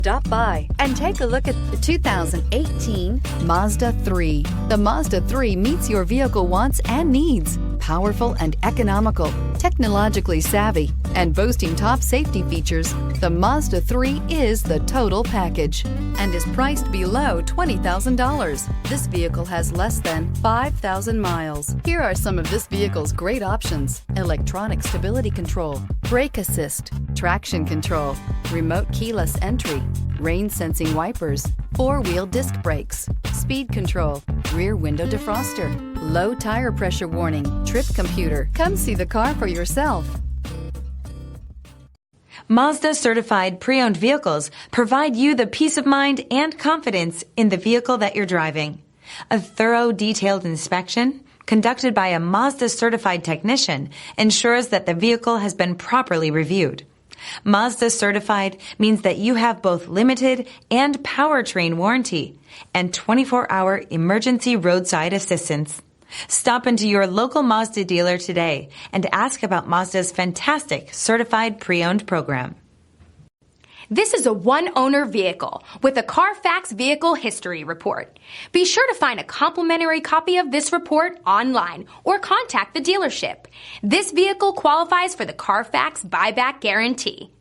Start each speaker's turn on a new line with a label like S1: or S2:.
S1: Stop by and take a look at the 2018 Mazda 3. The Mazda 3 meets your vehicle wants and needs. Powerful and economical, technologically savvy, and boasting top safety features, the Mazda 3 is the total package and is priced below $20,000. This vehicle has less than 5,000 miles. Here are some of this vehicle's great options: electronic stability control, brake assist, traction control, remote keyless entry, rain sensing wipers, four-wheel disc brakes, speed control, rear window defroster, low tire pressure warning, trip computer. Come see the car for yourself.
S2: Mazda certified pre-owned vehicles provide you the peace of mind and confidence in the vehicle that you're driving. A thorough, detailed inspection conducted by a Mazda certified technician ensures that the vehicle has been properly reviewed. Mazda certified means that you have both limited and powertrain warranty and 24-hour emergency roadside assistance. Stop into your local Mazda dealer today and ask about Mazda's fantastic certified pre-owned program.
S3: This is a one-owner vehicle with a CARFAX Vehicle History Report. Be sure to find a complimentary copy of this report online or contact the dealership. This vehicle qualifies for the CARFAX Buyback Guarantee.